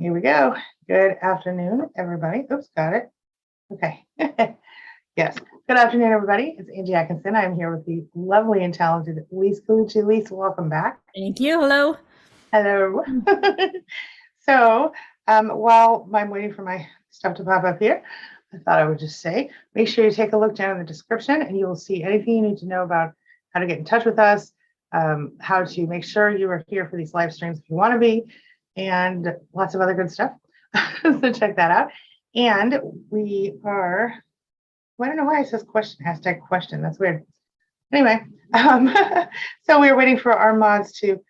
Here we go. Good afternoon, everybody. Oops, got it. Okay. Yes. Good afternoon, everybody. It's Angie Atkinson. I'm here with the lovely and talented Lise Colucci. Lise, welcome back. Thank you. Hello. Hello. So while I'm waiting for my stuff to pop up here, I thought I would just say, make sure you take a look down in the description and you will see anything you need to know about how to get in touch with us, how to make sure you are here for these live streams if you want to be, and lots of other good stuff. So check that out. And we are, well, I don't know why it says question, hashtag question. That's weird. Anyway, so we are waiting for our mods to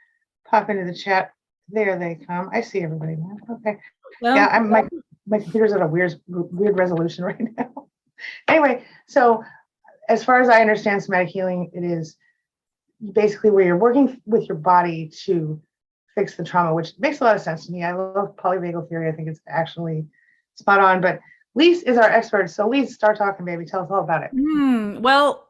pop into the chat. There they come. I see everybody now. Okay. Well, Yeah, my computer's at a weird resolution right now. Anyway, so as far as I understand somatic healing, it is basically where you're working with your body to fix the trauma, which makes a lot of sense to me. I love polyvagal theory. I think it's actually spot on. But Lise is our expert. So Lise, start talking, baby. Tell us all about it. Well,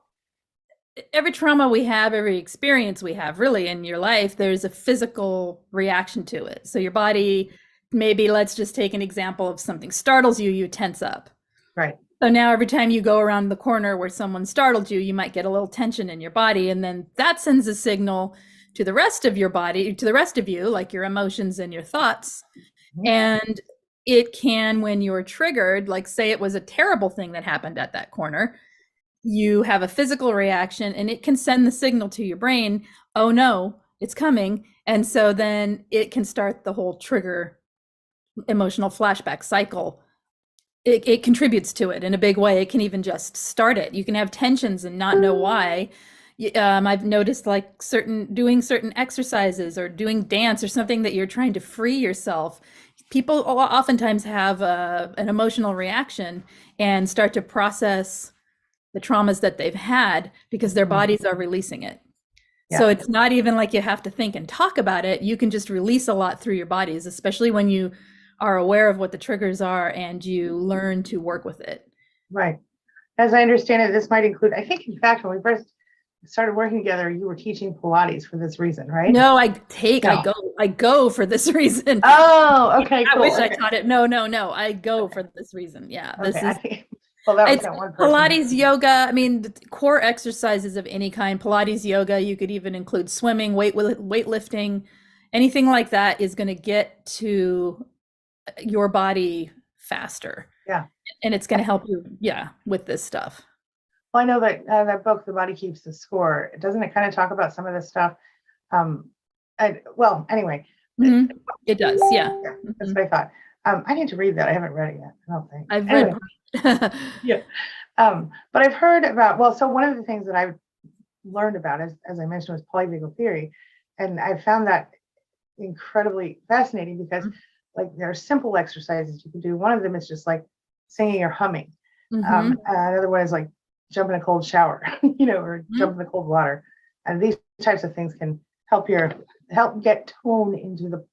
every trauma we have, every experience we have really in your life, there's a physical reaction to it. So your body, maybe let's just take an example of something startles you, you tense up. Right. So now every time you go around the corner where someone startled you, you might get a little tension in your body. And then that sends a signal to the rest of your body, to the rest of you, like your emotions and your thoughts. Mm-hmm. And it can, when you're triggered, like say it was a terrible thing that happened at that corner, you have a physical reaction and it can send the signal to your brain, oh no, it's coming. And so then it can start the whole trigger emotional flashback cycle. It contributes to it in a big way. It can even just start it. You can have tensions and not know why. I've noticed like doing certain exercises or doing dance or something that you're trying to free yourself. People oftentimes have an emotional reaction and start to process the traumas that they've had because their bodies are releasing it. Yeah. So it's not even like you have to think and talk about it. You can just release a lot through your bodies, especially when you are aware of what the triggers are and you learn to work with it. Right. As I understand it, this might include, I think in fact, when we first started working together, you were teaching Pilates for this reason, right? No, I go for this reason. Oh, okay. I wish I taught it. No. I go for this reason. Yeah. This is it's Pilates, yoga. I mean, the core exercises of any kind, Pilates, yoga, you could even include swimming, weightlifting, anything like that is going to get to your body faster. Yeah. And it's going to help you, with this stuff. Well, I know that that book, The Body Keeps the Score, doesn't it kind of talk about some of this stuff? Anyway. Mm-hmm. It does, yeah. That's what I thought. I need to read that. I haven't read it yet, I don't think. I've read yeah. But I've heard about, so one of the things that I've learned about, as I mentioned, was polyvagal theory. And I found that incredibly fascinating because like there are simple exercises you can do. One of them is just like singing or humming. Another one is like jump in a cold shower, or jump in the cold water. And these types of things can help get tone into the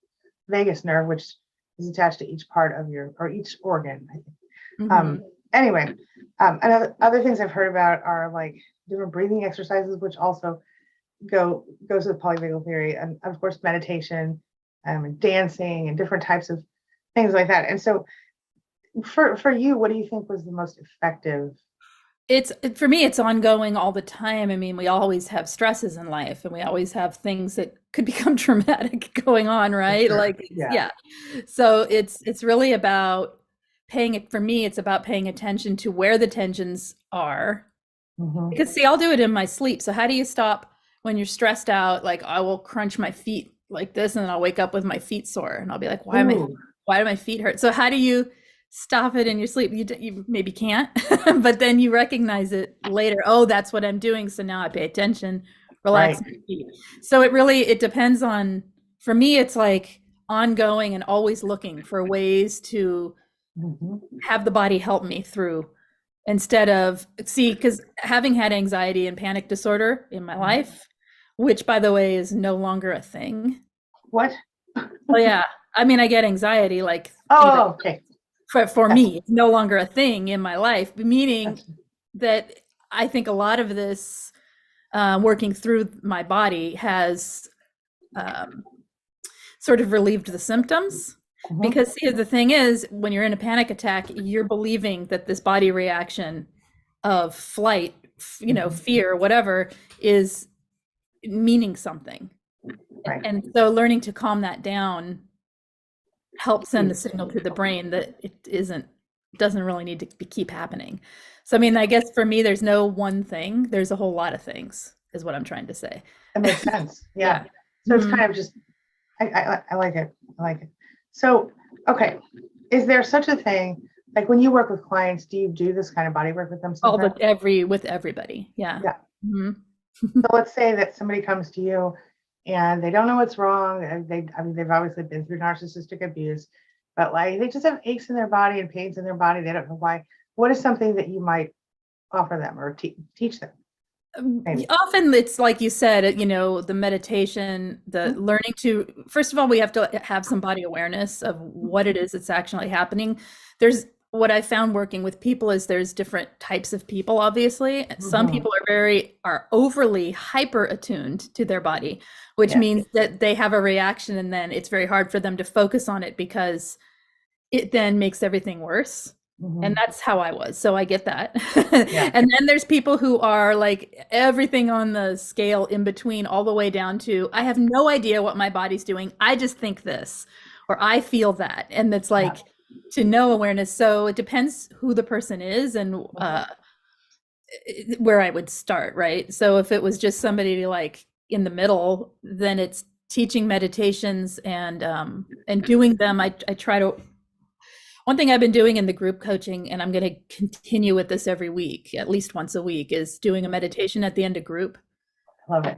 vagus nerve, which is attached to each part of each organ, I think. Anyway, other things I've heard about are like different breathing exercises, which also goes with polyvagal theory, and of course meditation, and dancing, and different types of things like that. And so, for you, what do you think was the most effective? For me, it's ongoing all the time. I mean, we always have stresses in life, and we always have things that could become traumatic going on, right? Sure. Like, yeah. So it's really about for me, it's about paying attention to where the tensions are. Because see, I'll do it in my sleep. So how do you stop when you're stressed out? Like I will crunch my feet like this, and then I'll wake up with my feet sore, and I'll be like, why do my feet hurt? So how do you stop it in your sleep? You maybe can't, but then you recognize it later. Oh, that's what I'm doing. So now I pay attention, relax my feet. So it depends on, for me, it's like ongoing and always looking for ways to have the body help me through, instead of, because having had anxiety and panic disorder in my life, which by the way is no longer a thing. What? Oh yeah. I mean, I get anxiety like, okay. For me, it's no longer a thing in my life, meaning that I think a lot of this working through my body has sort of relieved the symptoms. Because see, the thing is, when you're in a panic attack, you're believing that this body reaction of flight, fear, whatever, is meaning something. Right. And so learning to calm that down helps send the signal to the brain that it doesn't really need to keep happening. So, I mean, I guess for me, there's no one thing. There's a whole lot of things, is what I'm trying to say. That makes sense. Yeah. So it's kind of just, I like it. I like it. So, okay. Is there such a thing, like when you work with clients, do you do this kind of body work with them? With everybody. Yeah. Yeah. So let's say that somebody comes to you and they don't know what's wrong. And they've obviously been through narcissistic abuse, but like they just have aches in their body and pains in their body. They don't know why. What is something that you might offer them or teach them? Maybe. Often it's like you said, the meditation, the learning to, first of all, we have to have some body awareness of what it is that's actually happening. What I found working with people is there's different types of people, obviously. Some people are overly hyper attuned to their body, which means that they have a reaction and then it's very hard for them to focus on it because it then makes everything worse. And that's how I was. So I get that. And then there's people who are like everything on the scale in between, all the way down to, I have no idea what my body's doing. I just think this, or I feel that. And it's like to no awareness. So it depends who the person is and where I would start, right? So if it was just somebody like in the middle, then it's teaching meditations and doing them. I try to. One thing I've been doing in the group coaching, and I'm going to continue with this every week, at least once a week, is doing a meditation at the end of group. Love it.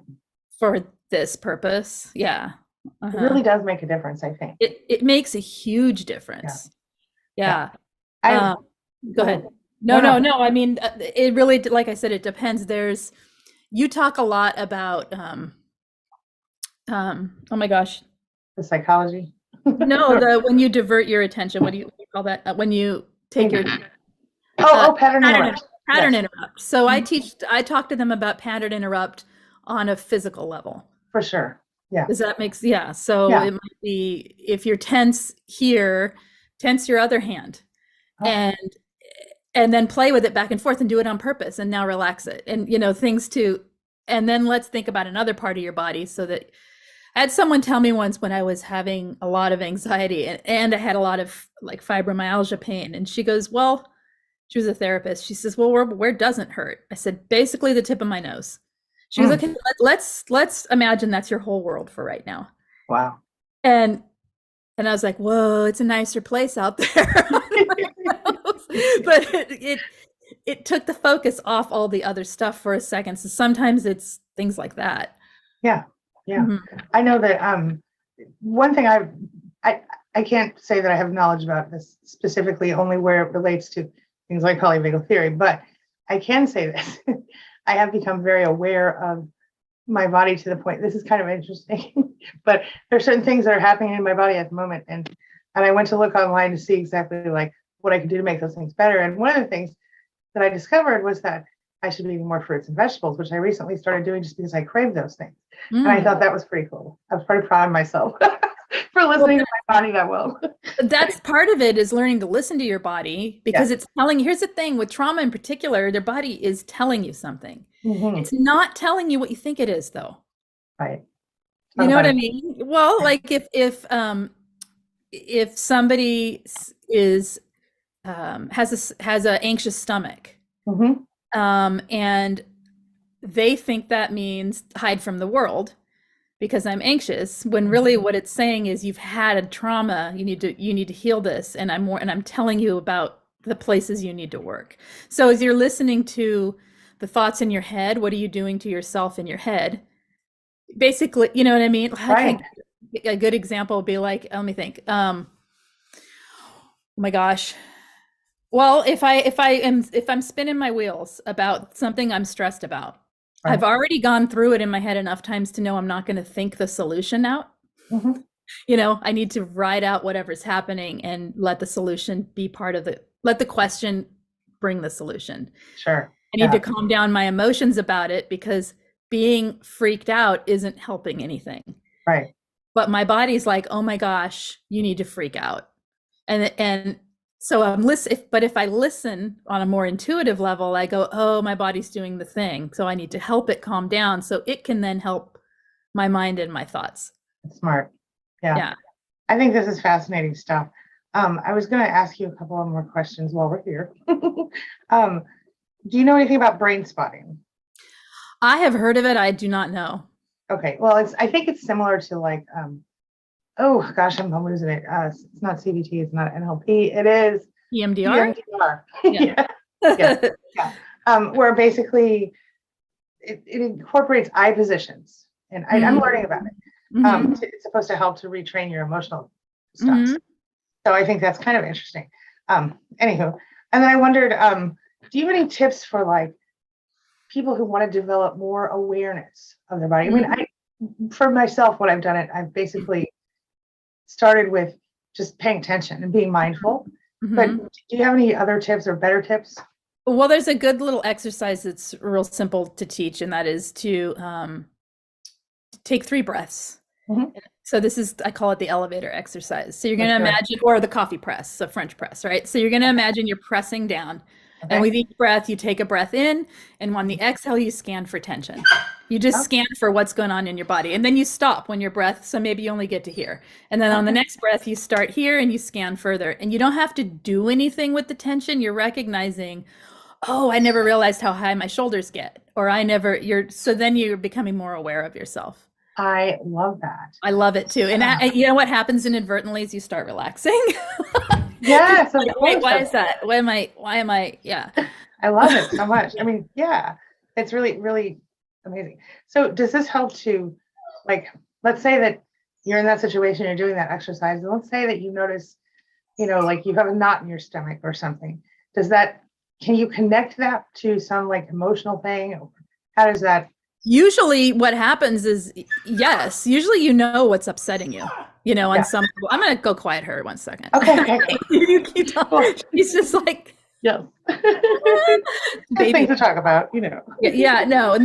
For this purpose. Yeah. It really does make a difference, I think. It makes a huge difference. Yeah. Go ahead. No. I mean, it really, like I said, it depends. You talk a lot about, oh my gosh. The psychology. No, when you divert your attention, what do you call that? When you take your pattern interrupt. Pattern interrupt. So I talk to them about pattern interrupt on a physical level. For sure. Yeah. Does that make sense? Yeah. So it might be if you're tense here, tense your other hand, and then play with it back and forth and do it on purpose, and now relax it, and and then let's think about another part of your body so that. I had someone tell me once when I was having a lot of anxiety and I had a lot of like fibromyalgia pain. And she goes, well, she was a therapist. She says, well, where doesn't hurt? I said, basically the tip of my nose. She goes, okay, let's imagine that's your whole world for right now. Wow. And I was like, whoa, it's a nicer place out there. But it took the focus off all the other stuff for a second. So sometimes it's things like that. Yeah. Yeah, I know that one thing I can't say that I have knowledge about this specifically, only where it relates to things like polyvagal theory, but I can say this. I have become very aware of my body to the point, this is kind of interesting, but there are certain things that are happening in my body at the moment. And I went to look online to see exactly like what I could do to make those things better. And one of the things that I discovered was that I should be eating more fruits and vegetables, which I recently started doing just because I crave those things. And I thought that was pretty cool. I was pretty proud of myself for listening to my body that well. That's part of it, is learning to listen to your body, because it's telling. Here's the thing with trauma in particular, their body is telling you something. It's not telling you what you think it is, though. Right. You know what I mean? Well, like if somebody is has a anxious stomach. And they think that means hide from the world because I'm anxious, when really what it's saying is you've had a trauma, you need to heal this, and I'm telling you about the places you need to work. So as you're listening to the thoughts in your head, what are you doing to yourself in your head? Basically, you know what I mean? Right. A good example would be like, let me think. Oh my gosh. Well, if I'm spinning my wheels about something I'm stressed about, I've already gone through it in my head enough times to know I'm not going to think the solution out. I need to ride out whatever's happening and let the solution be let the question bring the solution. Sure. I need to calm down my emotions about it, because being freaked out isn't helping anything. Right. But my body's like, oh my gosh, you need to freak out. And so I'm but if I listen on a more intuitive level, I go, oh, my body's doing the thing. So I need to help it calm down so it can then help my mind and my thoughts. Smart. Yeah. Yeah. I think this is fascinating stuff. I was going to ask you a couple of more questions while we're here. Do you know anything about brain spotting? I have heard of it. I do not know. Okay. Well, I think it's similar to like, oh gosh, I'm losing it. It's not CBT. It's not NLP. It is EMDR. EMDR. Yeah. Yeah. Where basically it incorporates eye positions, and I'm learning about it. It's supposed to help to retrain your emotional stuff. So I think that's kind of interesting. Anywho, and then I wondered, do you have any tips for like people who want to develop more awareness of their body? I mean, for myself, what I've done, I've basically started with just paying attention and being mindful. But do you have any other tips or better tips? Well, there's a good little exercise that's real simple to teach, and that is to take 3 breaths. So this is, I call it the elevator exercise. So you're going to imagine, or the coffee press, the French press, right? So you're going to imagine you're pressing down. Okay. And with each breath, you take a breath in, and on the exhale, you scan for tension. You just scan for what's going on in your body. And then you stop when your breath, so maybe you only get to here. And then on the next breath, you start here and you scan further. And you don't have to do anything with the tension. You're recognizing, oh, I never realized how high my shoulders get. Or so then you're becoming more aware of yourself. I love that. I love it too. And you know what happens inadvertently is you start relaxing. Yes. Like, wait, why is that? Why am I? Yeah. I love it so much. I mean, yeah, it's really, really amazing. So does this help to, like, let's say that you're in that situation, you're doing that exercise, and let's say that you notice, like you have a knot in your stomach or something. Can you connect that to some like emotional thing? Or how does that? Usually what happens is, yes, usually what's upsetting you, on some level. I'm going to go quiet her 1 second. Okay. You keep talking. She's just like, yes. Baby. Things to talk about, Yeah, no.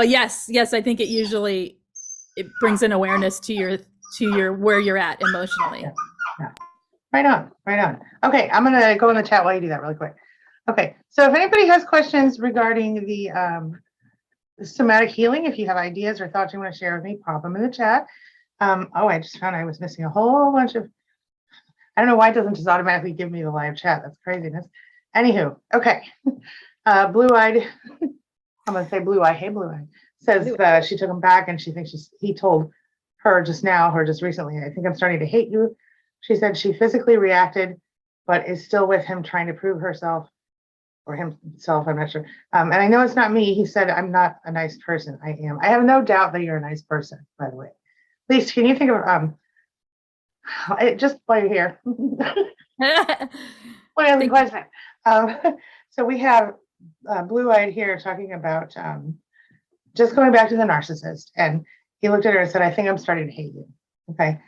Yes. I think it brings an awareness to your where you're at emotionally. Yeah. Right on. Okay, I'm going to go in the chat while you do that really quick. Okay, so if anybody has questions regarding the somatic healing, if you have ideas or thoughts you want to share with me, pop them in the chat. I just found I was missing a whole bunch of, I don't know why it doesn't just automatically give me the live chat. That's craziness. Anywho, okay. Blue-eyed, I'm going to say Blue-Eye, hey Blue-Eye, says she took him back and she thinks he told her just recently, I think I'm starting to hate you. She said she physically reacted, but is still with him trying to prove herself. Or himself, I'm not sure. And I know it's not me. He said, I'm not a nice person. I am. I have no doubt that you're a nice person, by the way. Lise, can you think of, just while you're here, one other question. So we have Blue-Eyed here talking about just going back to the narcissist. And he looked at her and said, I think I'm starting to hate you. Okay.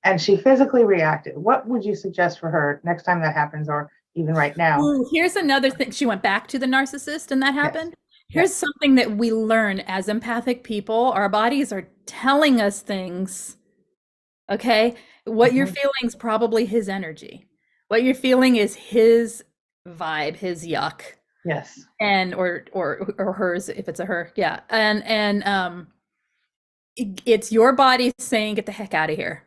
And she physically reacted. What would you suggest for her next time that happens, or even right now? Ooh, here's another thing. She went back to the narcissist and that happened. Yes. Here's something that we learn as empathic people. Our bodies are telling us things. Okay. What you're feeling is probably his energy. What you're feeling is his vibe, his yuck. Yes. And, or hers, if it's a her. Yeah. And it's your body saying, get the heck out of here.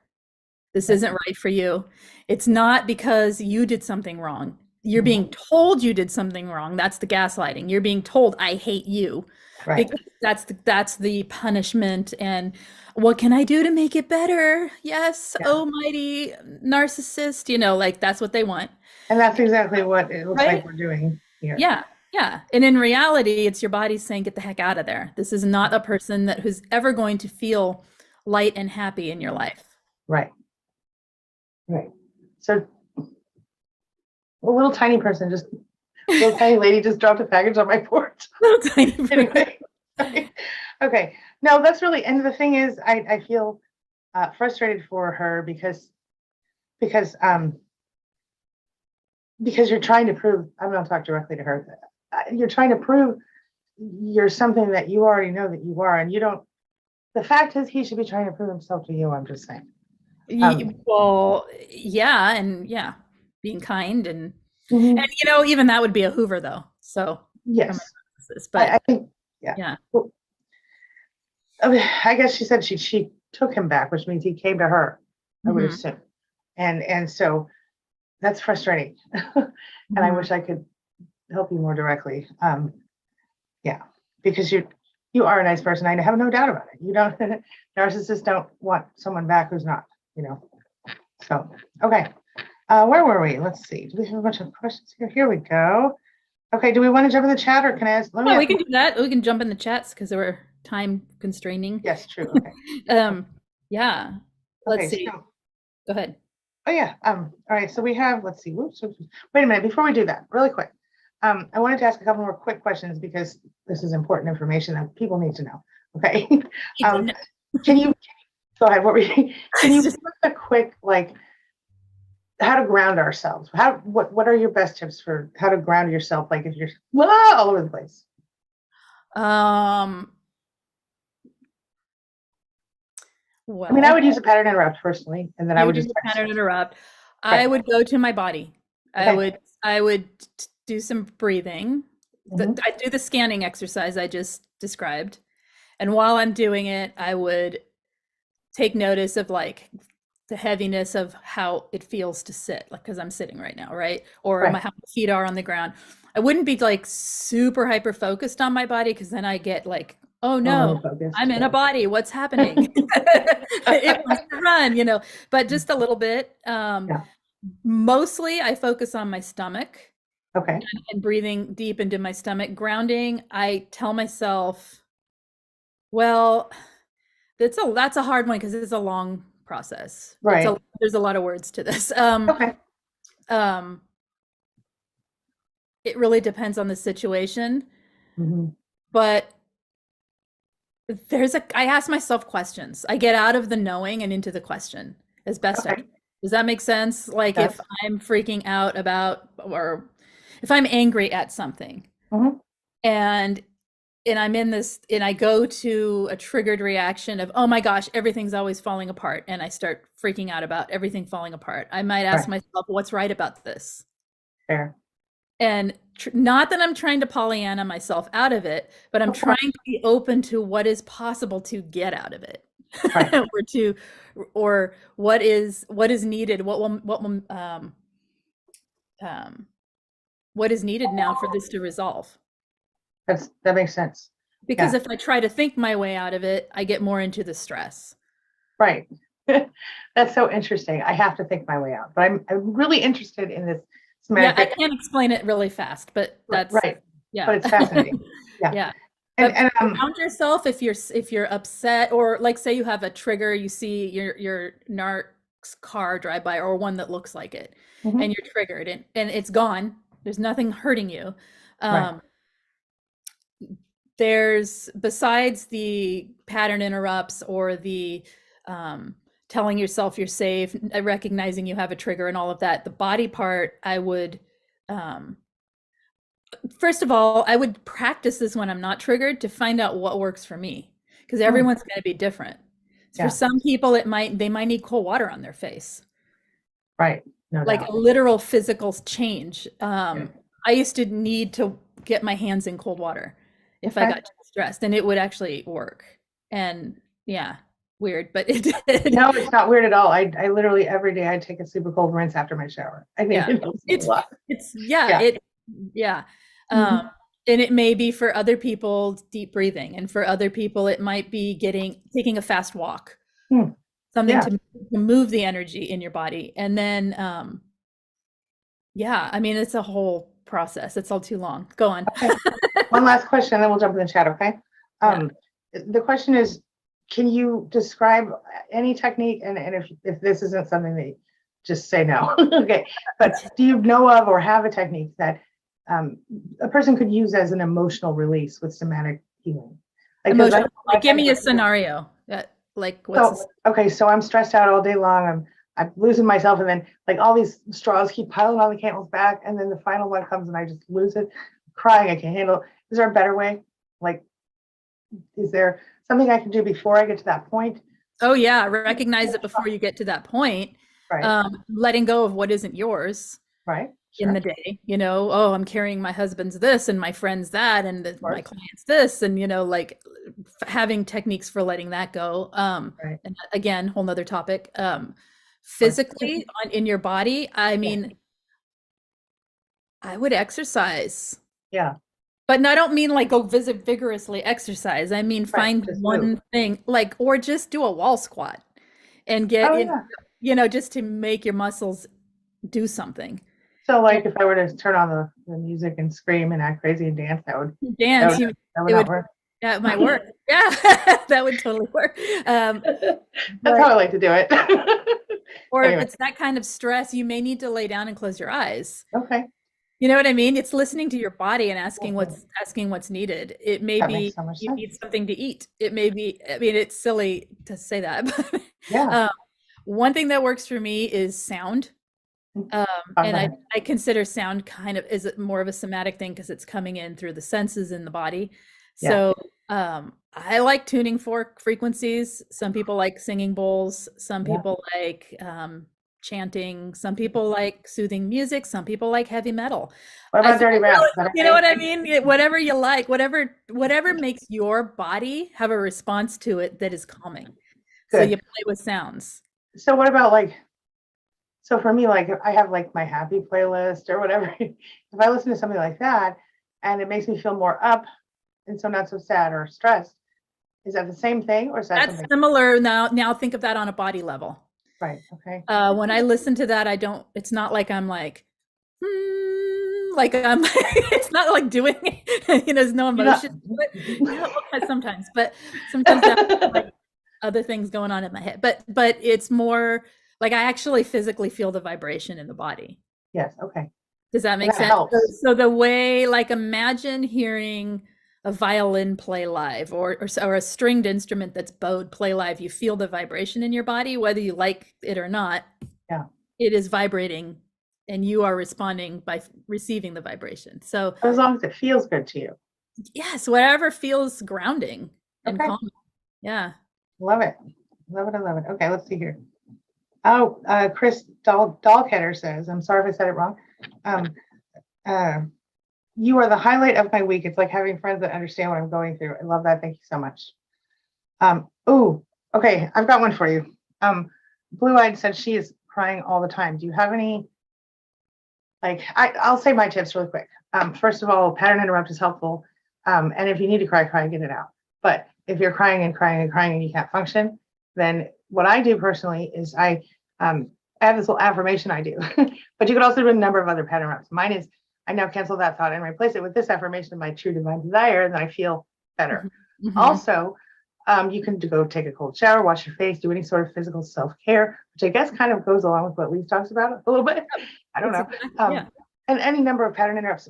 This isn't right for you. It's not because you did something wrong. You're being told you did something wrong. That's the gaslighting. You're being told, I hate you. Right. Because that's the punishment. And what can I do to make it better? Yes, almighty narcissist, like that's what they want. And that's exactly what it looks like we're doing here. Yeah. And in reality, it's your body saying, get the heck out of there. This is not a person who's ever going to feel light and happy in your life. Right. So a little tiny tiny lady just dropped a package on my porch. Little tiny anyway. Okay. No, that's really, and the thing is, I feel frustrated for her because you're trying to prove, I'm going to talk directly to her. You're trying to prove you're something that you already know that you are, and you don't. The fact is, he should be trying to prove himself to you. I'm just saying. Well, yeah, and yeah. being kind and Mhm. you know, even that would be a Hoover though. So Yes. but I think, yeah. yeah. Well, I guess she said she took him back, which means he came to her, I would Mhm. assume. And so that's frustrating. And I Mhm. wish I could help you more directly. Yeah, because you are a nice person. I have no doubt about it. You don't narcissists don't want someone back who's not, you know. So okay. Where were we? Let's see. Do we have a bunch of questions here? Here we go. Okay, do we want to jump in the chat or can I ask? Let me Oh, ask. we can do that. We can jump in the chats because we're time constraining. Yes, true. Okay. Yeah. Let's Okay, see. so Go ahead. oh yeah. All right. So we have, let's see. Whoops, whoops, whoops. Wait a minute. Before we do that, really quick. I wanted to ask a couple more quick questions because this is important information that people need to know. Okay. um, can you go ahead? What were you, can you give us a quick, like, how to ground ourselves? What are your best tips for how to ground yourself? Like if you're all over the place. Well, I mean, I would use a pattern interrupt personally, and then I you would would just use a pattern interrupt. I right. would go to my body. Okay. I would do some breathing. Mhm. I do the scanning exercise I just described. And while I'm doing it, I would take notice of like the heaviness of how it feels to sit, like because I'm sitting right now, right? Or Right. how my feet are on the ground. I wouldn't be like super hyper focused on my body because then I get like, oh Overly no, focused. I'm in Yeah. a body. What's happening? It wants to run, you know, but just a little bit. Yeah. Mostly I focus on my stomach Okay. and breathing deep into my stomach. Grounding, I tell myself, well, that's a hard one because it's a long process. Right. There's a lot of words to this. Okay. Um, it really depends on the situation, Mhm. but I ask myself questions. I get out of the knowing and into the question as best I Okay. can. Does that make sense? Like if Yes. I'm freaking out about, or if I'm angry at something Mhm. and I'm in this and I go to a triggered reaction of, oh my gosh, everything's always falling apart. And I start freaking out about everything falling apart. I might ask Right. myself, what's right about this? Fair. And not that I'm trying to Pollyanna myself out of it, but I'm Of course. trying to be open to what is possible to get out of it. Right. Or what is needed, what is needed now for this to resolve. That makes sense. Because Yeah. if I try to think my way out of it, I get more into the stress. Right. That's so interesting. I have to think my way out, but I'm really interested in this Yeah, I semantic. can't explain it really fast, but that's Right. yeah. But it's fascinating. Yeah. Yeah. And But ground yourself if you're upset, or like say you have a trigger, you see your narc's car drive by or one that looks like it, mhm. and you're triggered and it's gone. There's nothing hurting you. Right. There's besides the pattern interrupts or the telling yourself you're safe, recognizing you have a trigger and all of that, the body part, I would first of all, I would practice this when I'm not triggered to find out what works for me, because Mm. everyone's going to be different. For Yeah. some people, they might need cold water on their face, Right. No like doubt. a literal physical change. Yeah. I used to need to get my hands in cold water if I Okay. got too stressed, and it would actually work. And yeah, weird, but it did. No, it's not weird at all. I literally every day I take a super cold rinse after my shower. I mean, Yeah, it helps me a lot. yeah, Yeah. yeah. Mhm. And it may be for other people deep breathing, and for other people it might be taking a fast walk, Hmm. something Yeah. to move the energy in your body. And then yeah, I mean it's a whole process. It's all too long. Go on. Okay. One last question, then we'll jump in the chat, okay? The question is, can you describe any technique, and if this isn't something that just say no, okay, but do you know of or have a technique that a person could use as an emotional release with somatic healing? Emotional, like give me a scenario. Like what's so, okay, so I'm stressed out all day long. I'm losing myself, and then like all these straws keep piling on the camel's back, and then the final one comes and I just lose it, crying. I can't handle. Is there a better way? Like, is there something I can do before I get to that point? Oh yeah, recognize it before you get to that point. Right. Letting go of what isn't yours. Right. in Sure. the day, oh, I'm carrying my husband's this and my friend's that and my client's this, and like having techniques for letting that go. Right. And again, whole nother topic. Physically in your body, I mean, I would exercise. Yeah. But I don't mean like go visit vigorously exercise. I mean Right. find Just one move. thing, like, or just do a wall squat and get Oh in, yeah. just to make your muscles do something. So like if I were to turn on the music and scream and act crazy and dance, Dance, that would not work. that might work. Yeah, that would totally work. That's how I like to do it. Or Anyway. if it's that kind of stress, you may need to lay down and close your eyes. Okay. You know what I mean? It's listening to your body and asking what's needed. It may That be makes so much you sense. need something to eat. It may be, I mean, it's silly to say that, but Yeah. one thing that works for me is sound. And I consider sound kind of is more of a somatic thing because it's coming in through the senses in the body. So I like tuning fork frequencies. Some people like singing bowls. Some people like chanting. Some people like soothing music. Some people like heavy metal. What about dirty rap? You know what I mean? Whatever you like, whatever makes your body have a response to it that is calming. Good. So you play with sounds. So what about so for me, like I have like my happy playlist or whatever. If I listen to something like that and it makes me feel more up and so not so sad or stressed, is that the same thing or is that something similar? Now think of that on a body level. Right. Okay. When I listen to that, it's not like I'm like, like I'm, it's not like doing it, there's no emotion to it. Sometimes, but sometimes that's like other things going on in my head. But it's more like I actually physically feel the vibration in the body. Yes. Okay. Does that make sense? Helps. So the way, like, imagine hearing a violin play live or a stringed instrument that's bowed play live. You feel the vibration in your body, whether you like it or not. Yeah. It is vibrating and you are responding by receiving the vibration. So as long as it feels good to you. Yes, whatever feels grounding and calming. Yeah. Love it. Love it. I love it. Okay, let's see here. Oh, Chris Dahlketter says, I'm sorry if I said it wrong. You are the highlight of my week. It's like having friends that understand what I'm going through. I love that. Thank you so much. Okay, I've got one for you. Blue Eyed said she is crying all the time. Do you have any, I'll say my tips really quick. First of all, pattern interrupt is helpful. And if you need to cry, get it out. But if you're crying and you can't function, then what I do personally is I have this little affirmation I do, but you could also do a number of other pattern interrupts. Mine is, I now cancel that thought and replace it with this affirmation of my true divine desire, and then I feel better. Mm-hmm. Also, you can go take a cold shower, wash your face, do any sort of physical self-care, which I guess kind of goes along with what Lise talks about a little bit. I don't know. And any number of pattern interrupts,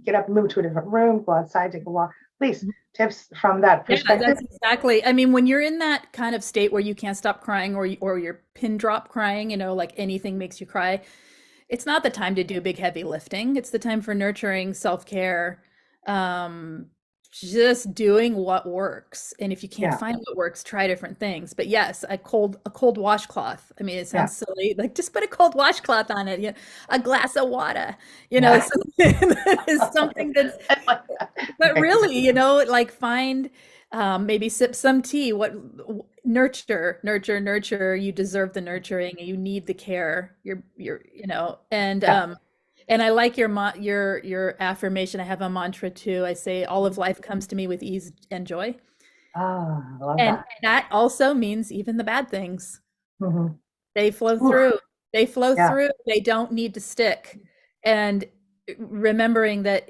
get up, move to a different room, go outside, take a walk. Please, tips from that perspective. Yeah, that's exactly. I mean, when you're in that kind of state where you can't stop crying or you're pin drop crying, like anything makes you cry, it's not the time to do big, heavy lifting. It's the time for nurturing, self-care, just doing what works. And if you can't find what works, try different things. But yes, a cold washcloth. I mean, it sounds silly. Like, just put a cold washcloth on it. A glass of water. Is something that's. But really, like find. Maybe sip some tea. Nurture. You deserve the nurturing. You need the care. And I like your affirmation. I have a mantra too. I say, all of life comes to me with ease and joy. Oh, I love and that. That also means even the bad things. Mm-hmm. They flow through. They flow through. They don't need to stick. And remembering that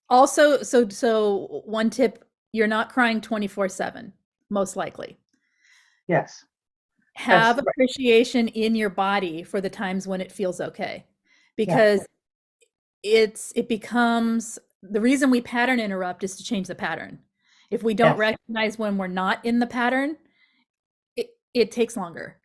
also, so one tip, you're not crying 24/7, most likely. Yes. Have appreciation in your body for the times when it feels okay. Because it becomes, the reason we pattern interrupt is to change the pattern. If we don't recognize when we're not in the pattern, it takes longer.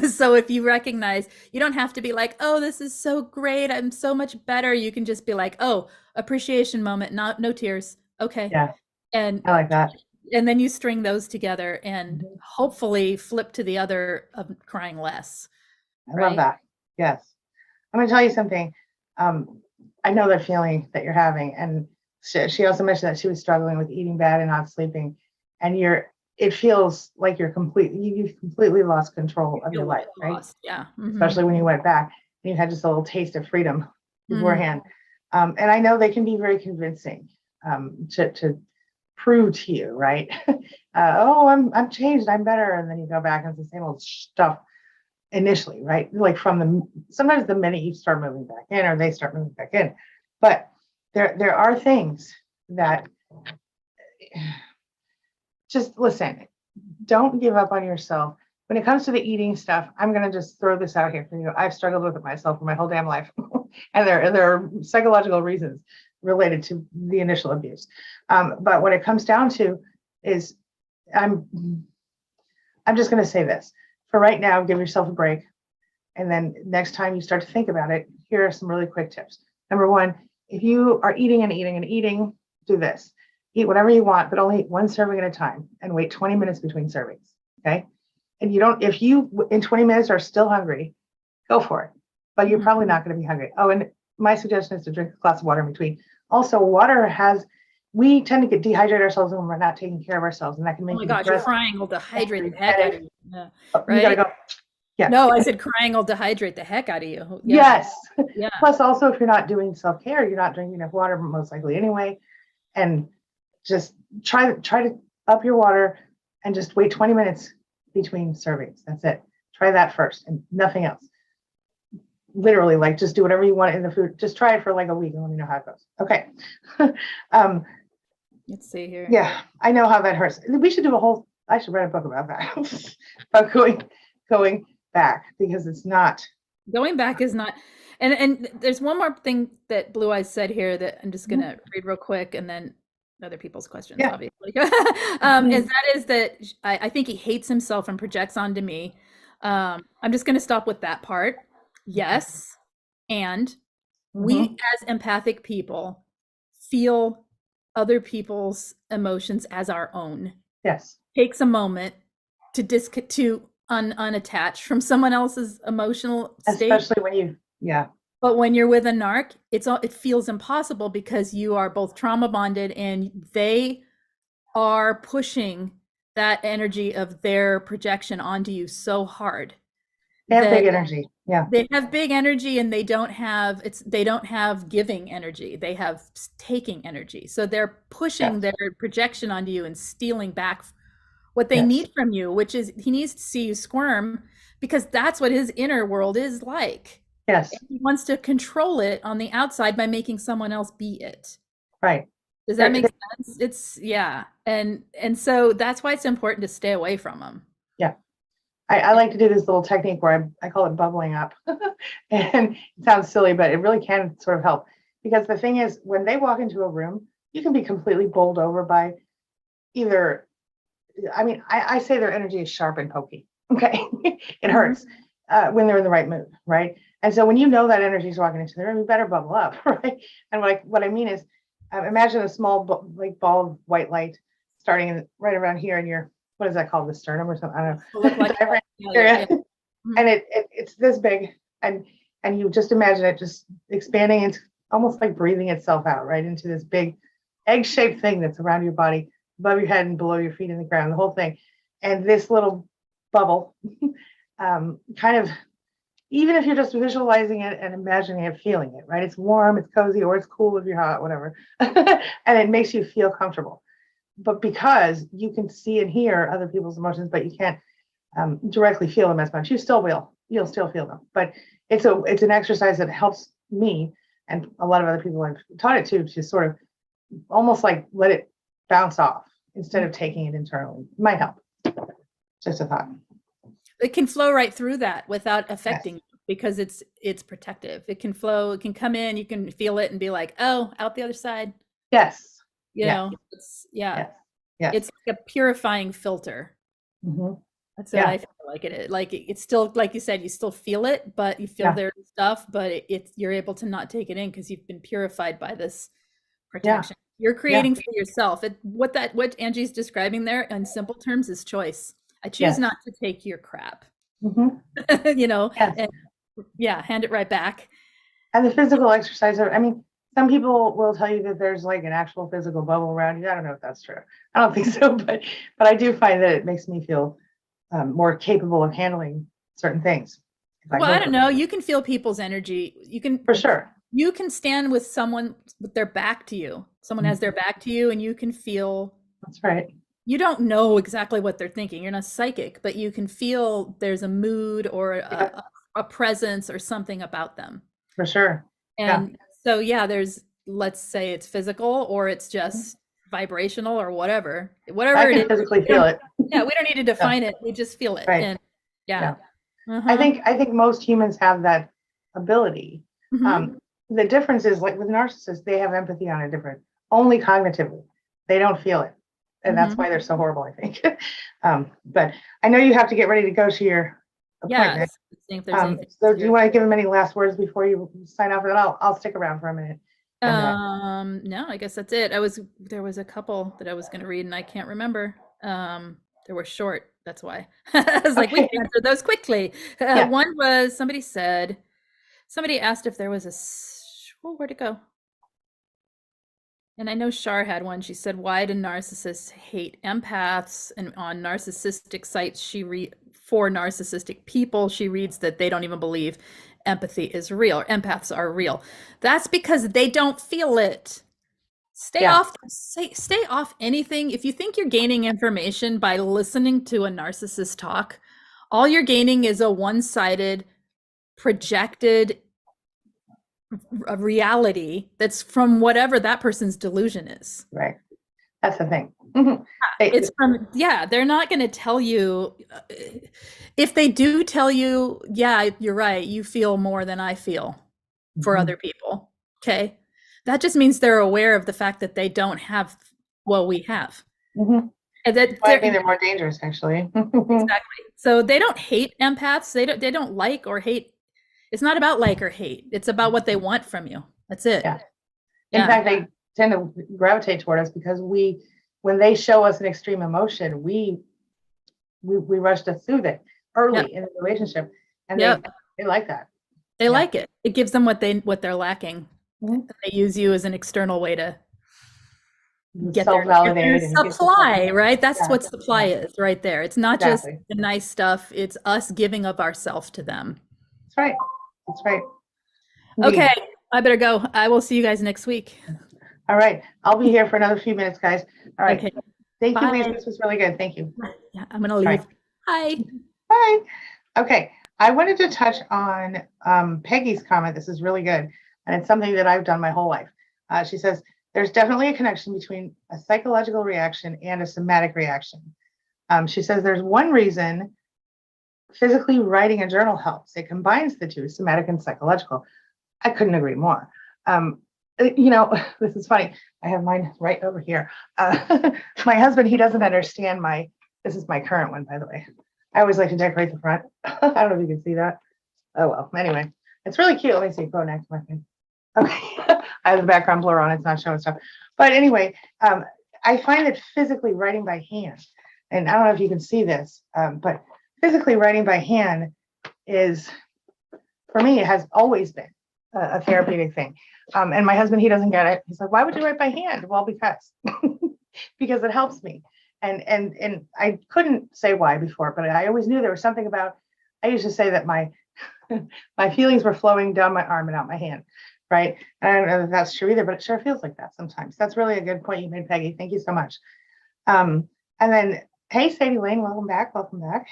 So if you recognize, you don't have to be like, oh, this is so great, I'm so much better. You can just be like, oh, appreciation moment, no tears. Okay. Yeah. And I like that. And then you string those together and hopefully flip to the other of crying less. I love that. Yes. I'm going to tell you something. I know that feeling that you're having. And she also mentioned that she was struggling with eating bad and not sleeping. And it feels like you've completely lost control of your life, right? Yeah. Especially when you went back and you had just a little taste of freedom beforehand. Mm. And I know they can be very convincing to prove to you, right? Oh, I'm changed, I'm better. And then you go back and it's the same old stuff initially, right? Like sometimes the minute you start moving back in or they start moving back in. But there are things that just listen, don't give up on yourself. When it comes to the eating stuff, I'm going to just throw this out here for you. I've struggled with it myself for my whole damn life. And there are psychological reasons related to the initial abuse. But what it comes down to is I'm just going to say this. For right now, give yourself a break. And then next time you start to think about it, here are some really quick tips. Number one, if you are eating and eating and eating, do this. Eat whatever you want, but only eat one serving at a time and wait 20 minutes between servings. Okay. And if you in 20 minutes are still hungry, go for it. But you're probably not going to be hungry. Oh, and my suggestion is to drink a glass of water in between. Also, we tend to get dehydrated ourselves when we're not taking care of ourselves. And that can make Oh my gosh, crying will dehydrate the heck out of you. Yeah, right? You gotta go. Yeah. No, I said crying will dehydrate the heck out of you. Yeah. Yes. Yeah. Plus, also, if you're not doing self-care, you're not drinking enough water, most likely anyway. And just try to up your water and just wait 20 minutes between servings. That's it. Try that first and nothing else. Literally, like just do whatever you want in the food. Just try it for like a week and let me know how it goes. Okay. Let's see here. Yeah, I know how that hurts. We should do I should write a book about that. About going back, because it's not. Going back is not. And there's one more thing that Blue Eyes said here that I'm just gonna read real quick, and then other people's questions, obviously. Is that I think he hates himself and projects onto me. I'm just gonna stop with that part. Yes, and we as empathic people feel other people's emotions as our own. Yes. Takes a moment to unattach from someone else's emotional state. Especially when But when you're with a narc, it feels impossible because you are both trauma bonded and they are pushing that energy of their projection onto you so hard. They have big energy. Yeah. They have big energy and they don't have giving energy. They have taking energy. So they're pushing their projection onto you and stealing back what they need from you, which is he needs to see you squirm because that's what his inner world is like. Yes. And he wants to control it on the outside by making someone else be it. Right. Does that make sense? It's and so that's why it's important to stay away from them. Yeah. I like to do this little technique where I call it bubbling up. And it sounds silly, but it really can sort of help. Because the thing is, when they walk into a room, you can be completely bowled over by either, I say their energy is sharp and pokey. Okay. It hurts when they're in the right mood, right? And so when you know that energy is walking into the room, you better bubble up, right? And what I mean is, imagine a small ball of white light starting right around here in your, what is that called? The sternum or something? I don't know. Look like and it's this big, and you just imagine it just expanding into almost like breathing itself out right into this big egg-shaped thing that's around your body, above your head and below your feet in the ground, the whole thing. And this little bubble, kind of, even if you're just visualizing it and imagining it, feeling it, right? It's warm, it's cozy, or it's cool if you're hot, whatever. And it makes you feel comfortable. But because you can see and hear other people's emotions, but you can't directly feel them as much, you'll still feel them. But it's an exercise that helps me and a lot of other people I've taught it to sort of almost like let it bounce off instead of taking it internally. It might help. Just a thought. It can flow right through that without affecting you because it's protective. It can flow, it can come in, you can feel it and be like, oh, out the other side. Yes. You know, it's it's like a purifying filter. That's what I feel like it is. Like it's still, like you said, you still feel it, but you feel their stuff, but you're able to not take it in because you've been purified by this protection. You're creating for yourself. What Angie's describing there in simple terms is choice. I choose not to take your crap. You know, and hand it right back. And the physical exercise, I mean, some people will tell you that there's like an actual physical bubble around you. I don't know if that's true. I don't think so, but I do find that it makes me feel more capable of handling certain things. Well, I don't know. You can feel people's energy. You can, for sure. You can stand with someone with their back to you. Someone has their back to you, and you can feel. That's right. You don't know exactly what they're thinking. You're not psychic, but you can feel there's a mood or a presence or something about them. For sure. And so, yeah, there's, let's say it's physical or it's just vibrational or whatever I can physically feel it. Yeah, we don't need to define it. We just feel it. Right. And yeah. I think most humans have that ability. The difference is, like with narcissists, they have empathy on a different, only cognitively. They don't feel it. And that's why they're so horrible, I think. But I know you have to get ready to go to your appointment. So do you want to give them any last words before you sign off? And I'll stick around for a minute. No, I guess that's it. There was a couple that I was going to read and I can't remember. They were short. That's why. I was like, we can answer those quickly. One was, somebody asked if there was where'd it go? And I know Shar had one. She said, why do narcissists hate empaths? And on narcissistic sites, for narcissistic people, she reads that they don't even believe empathy is real, or empaths are real. That's because they don't feel it. Stay off anything. If you think you're gaining information by listening to a narcissist talk, all you're gaining is a one-sided, projected reality that's from whatever that person's delusion is. Right. That's the thing. It's from, they're not going to tell you. If they do tell you, yeah, you're right, you feel more than I feel for other people. Okay. That just means they're aware of the fact that they don't have what we have. And that I think they're more dangerous, actually. Exactly. So they don't hate empaths. They don't like or hate. It's not about like or hate. It's about what they want from you. That's it. In fact, they tend to gravitate toward us because when they show us an extreme emotion, we rush to soothe it early in the relationship, and they like that. They like it. It gives them what they're lacking. They use you as an external way to get their supply, right? That's what supply is right there. It's not just the nice stuff. It's us giving of ourselves to them. That's right. That's right. Okay, I better go. I will see you guys next week. All right. I'll be here for another few minutes, guys. All right. Okay. Thank you, Lise. This was really good. Thank you. Yeah, I'm going to leave. Right. Bye. Okay. I wanted to touch on Peggy's comment. This is really good. And it's something that I've done my whole life. She says, there's definitely a connection between a psychological reaction and a somatic reaction. She says there's one reason physically writing a journal helps. It combines the two, somatic and psychological. I couldn't agree more. This is funny. I have mine right over here. My husband, he doesn't understand this is my current one, by the way. I always like to decorate the front. I don't know if you can see that. Oh, well, anyway, it's really cute. Let me see, go next to my thing. Okay, I have the background blur on. It's not showing stuff. But anyway, I find that physically writing by hand, and I don't know if you can see this, but physically writing by hand is, for me, it has always been a therapeutic thing. And my husband, he doesn't get it. He's like, why would you write by hand? Well, because it helps me. And I couldn't say why before, but I always knew there was something about, I used to say that my feelings were flowing down my arm and out my hand, right? And I don't know if that's true either, but it sure feels like that sometimes. That's really a good point you made, Peggy. Thank you so much. And then, hey, Sadie Lane, welcome back. Welcome back.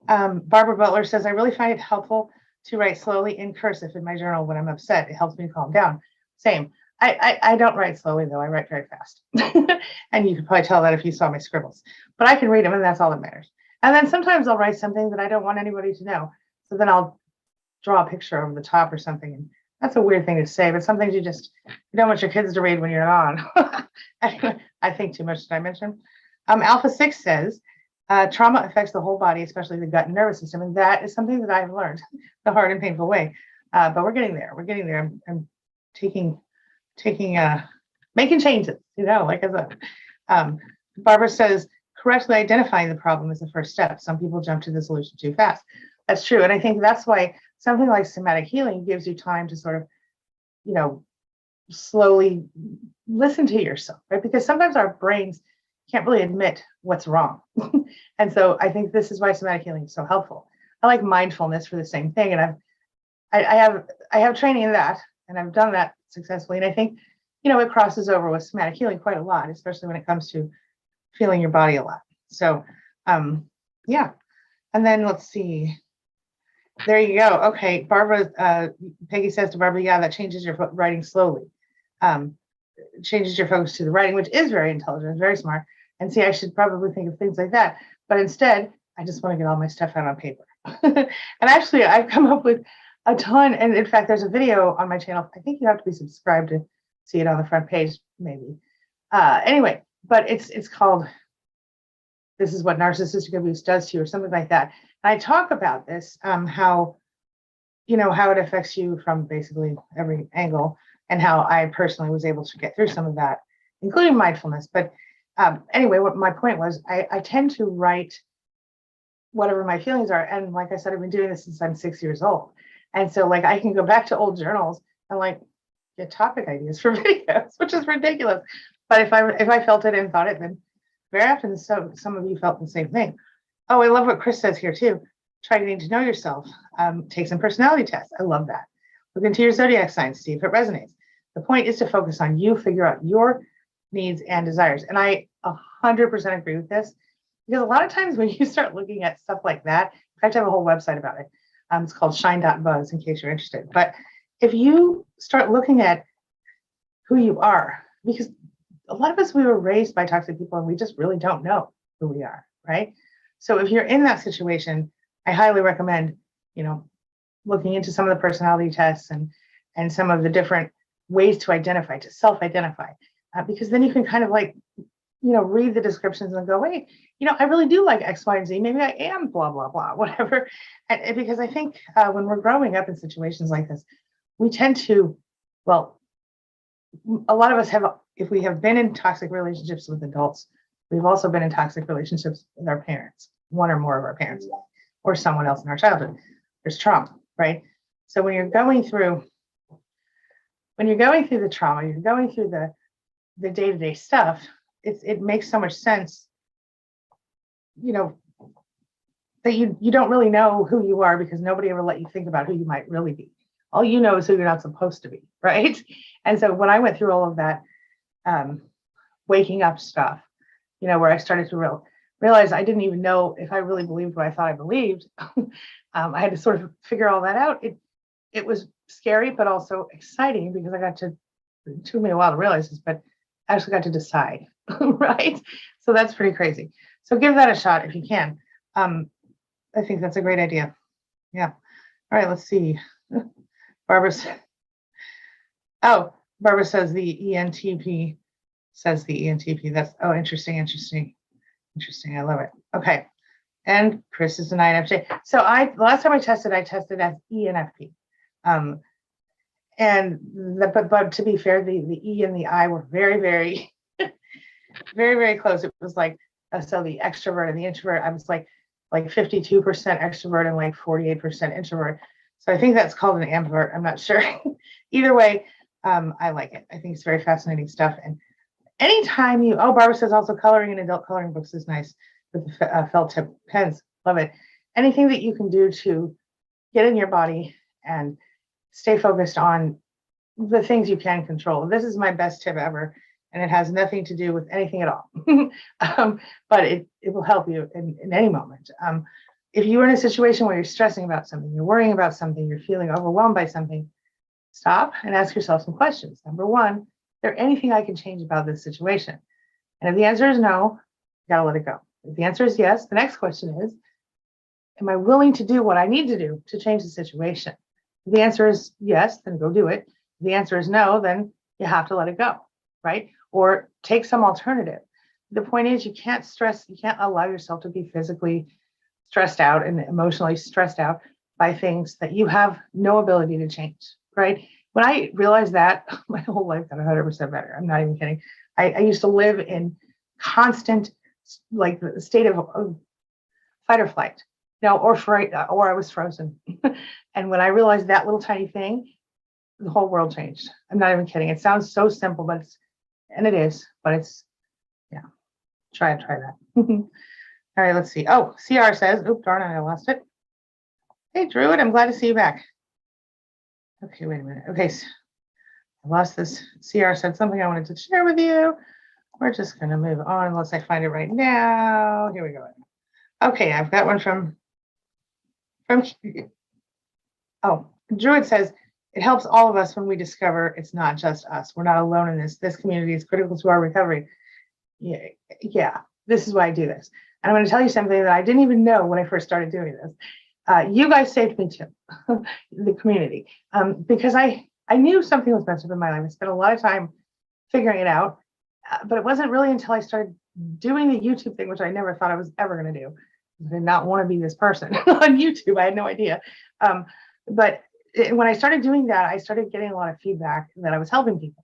Barbara Butler says, I really find it helpful to write slowly in cursive in my journal when I'm upset. It helps me calm down. Same. I don't write slowly, though. I write very fast. And you could probably tell that if you saw my scribbles. But I can read them, and that's all that matters. And then sometimes I'll write something that I don't want anybody to know. So then I'll draw a picture over the top or something. And that's a weird thing to say, but sometimes you don't want your kids to read when you're on. I think too much. Did I mention? Alpha 6 says, trauma affects the whole body, especially the gut and nervous system. And that is something that I've learned the hard and painful way. But we're getting there. We're getting there. I'm making changes, like as Barbara says, correctly identifying the problem is the first step. Some people jump to the solution too fast. That's true. And I think that's why something like somatic healing gives you time to sort of, you know, slowly listen to yourself, right? Because sometimes our brains can't really admit what's wrong. And so I think this is why somatic healing is so helpful. I like mindfulness for the same thing. And I have training in that, and I've done that successfully. And I think, you know, it crosses over with somatic healing quite a lot, especially when it comes to feeling your body a lot. So, yeah. And then let's see. There you go. Okay. Barbara, Peggy says to Barbara, yeah, that changes your writing slowly. Changes your focus to the writing, which is very intelligent, very smart. And see, I should probably think of things like that. But instead, I just want to get all my stuff out on paper. And actually, I've come up with a ton. And in fact, there's a video on my channel. I think you have to be subscribed to see it on the front page, maybe. Anyway, but it's called This is What Narcissistic Abuse Does to You, or something like that. And I talk about this, how, you know, how it affects you from basically every angle, and how I personally was able to get through some of that, including mindfulness. But anyway, what my point was, I tend to write whatever my feelings are. And like I said, I've been doing this since I'm 6 years old. And so like I can go back to old journals and like get topic ideas for videos, which is ridiculous. But if I felt it and thought it, then very often some of you felt the same thing. Oh, I love what Chris says here too. Try getting to know yourself. Take some personality tests. I love that. Look into your zodiac signs, see if it resonates. The point is to focus on you, figure out your needs and desires. And I 100% agree with this, because a lot of times when you start looking at stuff like that, in fact, I have a whole website about it. It's called shine.buzz in case you're interested. But if you start looking at who you are, because a lot of us, we were raised by toxic people and we just really don't know who we are, right? So if you're in that situation, I highly recommend, you know, looking into some of the personality tests and some of the different ways to identify, to self-identify, because then you can kind of like, you know, read the descriptions and go, wait, you know, I really do like X, Y, and Z. Maybe I am blah, blah, blah, whatever. And because I think when we're growing up in situations like this, we tend to, well, a lot of us have, if we have been in toxic relationships with adults, we've also been in toxic relationships with our parents, one or more of our parents, or someone else in our childhood. There's trauma, right? So when you're going through the trauma, you're going through the day-to-day stuff, it makes so much sense, you know, that you don't really know who you are, because nobody ever let you think about who you might really be. All you know is who you're not supposed to be, right? And so when I went through all of that waking up stuff, you know, where I started to realize I didn't even know if I really believed what I thought I believed. I had to sort of figure all that out. It was scary, but also exciting, because it took me a while to realize this, but I actually got to decide, right? So that's pretty crazy. So give that a shot if you can. I think that's a great idea. Yeah. All right, let's see. Barbara says the ENTP says the ENTP. That's, oh, interesting. I love it. Okay. And Chris is an INFJ. So the last time I tested as ENFP. But to be fair, the E and the I were very, very, very, very close. It was like, so the extrovert and the introvert, I was like 52% extrovert and like 48% introvert. So I think that's called an ambivert. I'm not sure. Either way, I like it. I think it's very fascinating stuff. And anytime Barbara says also coloring in adult coloring books is nice with the felt tip pens. Love it. Anything that you can do to get in your body and stay focused on the things you can control. This is my best tip ever, and it has nothing to do with anything at all. But it will help you in any moment. If you're in a situation where you're stressing about something, you're worrying about something, you're feeling overwhelmed by something, stop and ask yourself some questions. Number one, is there anything I can change about this situation? And if the answer is no, you gotta let it go. If the answer is yes, the next question is, am I willing to do what I need to do to change the situation? If the answer is yes, then go do it. If the answer is no, then you have to let it go, right? Or take some alternative. The point is, you can't allow yourself to be physically stressed out and emotionally stressed out by things that you have no ability to change, right? When I realized that, my whole life got 100% better. I'm not even kidding. I used to live in constant, like, the state of fight or flight. No, or I was frozen. And when I realized that little tiny thing, the whole world changed. I'm not even kidding. It sounds so simple, but it is, but it's, yeah, try that. All right, let's see. Oh, CR says, oops, darn it, I lost it. Hey, Druid, I'm glad to see you back. Okay, wait a minute. Okay, so I lost this. CR said something I wanted to share with you. We're just going to move on unless I find it right now. Here we go. Okay, I've got one from Druid says, it helps all of us when we discover it's not just us. We're not alone in this. This community is critical to our recovery. Yeah, this is why I do this. And I'm going to tell you something that I didn't even know when I first started doing this. You guys saved me too, the community, because I knew something was messed up in my life. I spent a lot of time figuring it out, but it wasn't really until I started doing the YouTube thing, which I never thought I was ever going to do. I did not want to be this person on YouTube. I had no idea. But when I started doing that, I started getting a lot of feedback that I was helping people.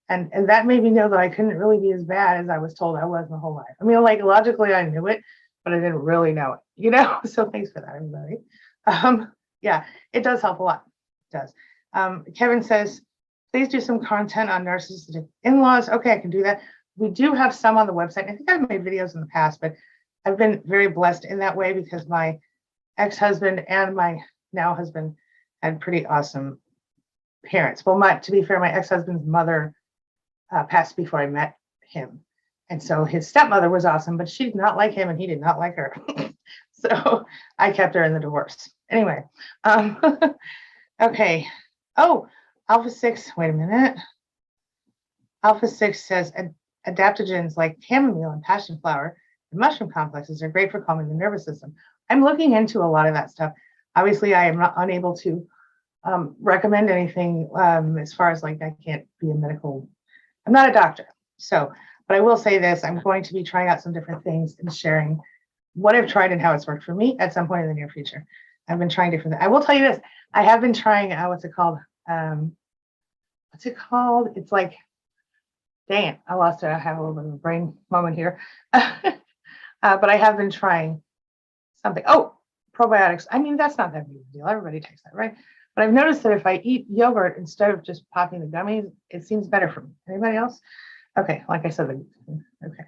And that made me know that I couldn't really be as bad as I was told I was my whole life. I mean, like logically I knew it, but I didn't really know it, you know? So thanks for that, everybody. Yeah, it does help a lot. It does. Kevin says, please do some content on narcissistic in-laws. Okay, I can do that. We do have some on the website. I think I've made videos in the past, but I've been very blessed in that way because my ex-husband and my now husband had pretty awesome parents. Well, to be fair, my ex-husband's mother passed before I met him. And so his stepmother was awesome, but she did not like him and he did not like her. So I kept her in the divorce. Anyway, okay. Oh, Alpha 6, wait a minute. Alpha 6 says adaptogens like chamomile and passion flower and mushroom complexes are great for calming the nervous system. I'm looking into a lot of that stuff. Obviously, I am not unable to recommend anything as far as like I can't be a medical, I'm not a doctor. So, but I will say this, I'm going to be trying out some different things and sharing what I've tried and how it's worked for me at some point in the near future. I've been trying different things. I will tell you this, I have been trying, what's it called? It's like, dang it, I lost it. I have a little bit of a brain moment here. But I have been trying something. Oh, probiotics. I mean, that's not that big of a deal. Everybody takes that, right? But I've noticed that if I eat yogurt instead of just popping the gummies, it seems better for me. Anybody else? Okay, like I said, okay.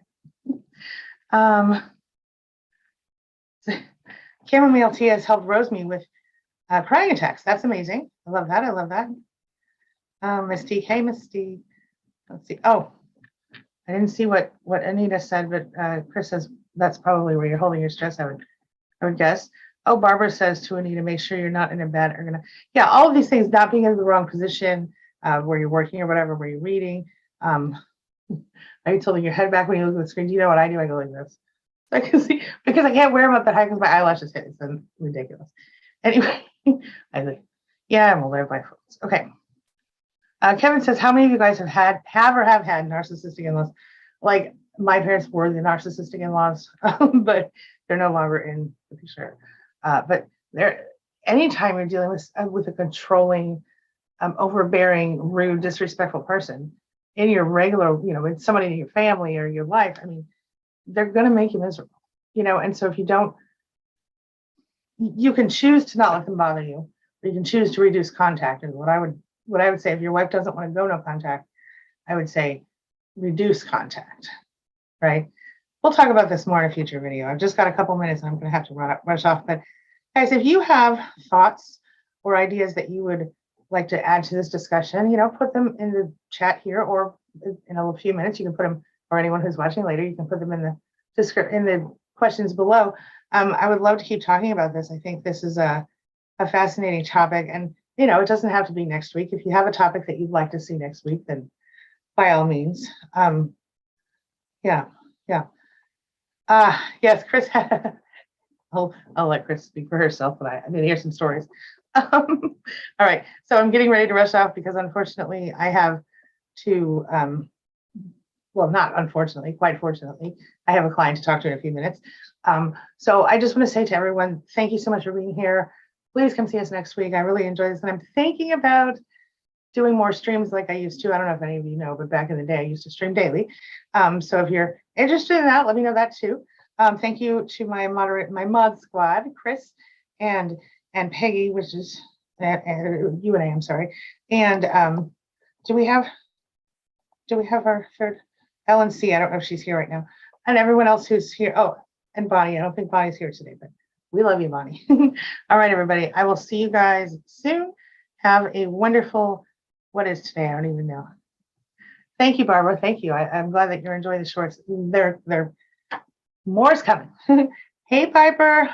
Chamomile tea has helped Rosemary with crying attacks. That's amazing. I love that. I love that. Mystique, hey Mystique. Let's see. Oh, I didn't see what Anita said, but Chris says that's probably where you're holding your stress. I would guess. Oh, Barbara says to Anita, make sure you're not in a bed or gonna. Yeah, all of these things, not being in the wrong position, where you're working or whatever, where you're reading. Are you tilting your head back when you look at the screen? Do you know what I do? I go like this. I can see because I can't wear them up that high because my eyelashes hit. It's ridiculous. Anyway, I think, yeah, I'm older by phones. Okay. Kevin says, how many of you guys have had narcissistic in-laws? Like my parents were the narcissistic in-laws, but they're no longer in the picture. But anytime you're dealing with a controlling, overbearing, rude, disrespectful person in your regular, with somebody in your family or your life, I mean, they're going to make you miserable, and so if you don't, you can choose to not let them bother you, or you can choose to reduce contact. And what I would say, if your wife doesn't want to go no contact, I would say reduce contact, right? We'll talk about this more in a future video. I've just got a couple minutes and I'm going to have to rush off. But guys, if you have thoughts or ideas that you would like to add to this discussion, put them in the chat here, or in a few minutes, you can put them, or anyone who's watching later, you can put them in the questions below. I would love to keep talking about this. I think this is a fascinating topic, and it doesn't have to be next week. If you have a topic that you'd like to see next week, then by all means. Yeah. Yes, Chris. I'll let Chris speak for herself, but I did hear some stories. All right, so I'm getting ready to rush off because unfortunately I have to, well, not unfortunately, quite fortunately, I have a client to talk to in a few minutes. So I just want to say to everyone, thank you so much for being here. Please come see us next week. I really enjoy this, and I'm thinking about doing more streams like I used to. I don't know if any of you know, but back in the day, I used to stream daily. So if you're interested in that, let me know that too. Thank you to my mod squad, Chris and Peggy, which is you and I, I'm sorry. And do we have our third? Ellen C. I don't know if she's here right now. And everyone else who's here. Oh, and Bonnie. I don't think Bonnie's here today, but we love you, Bonnie. All right, everybody. I will see you guys soon. Have a wonderful, what is today? I don't even know. Thank you, Barbara. Thank you. I'm glad that you're enjoying the shorts. They're more's coming. Hey, Piper.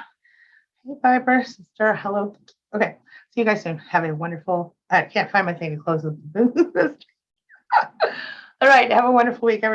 Hey, Piper, sister. Hello. Okay. See you guys soon. Have a wonderful, I can't find my thing to close this. All right. Have a wonderful week, everybody.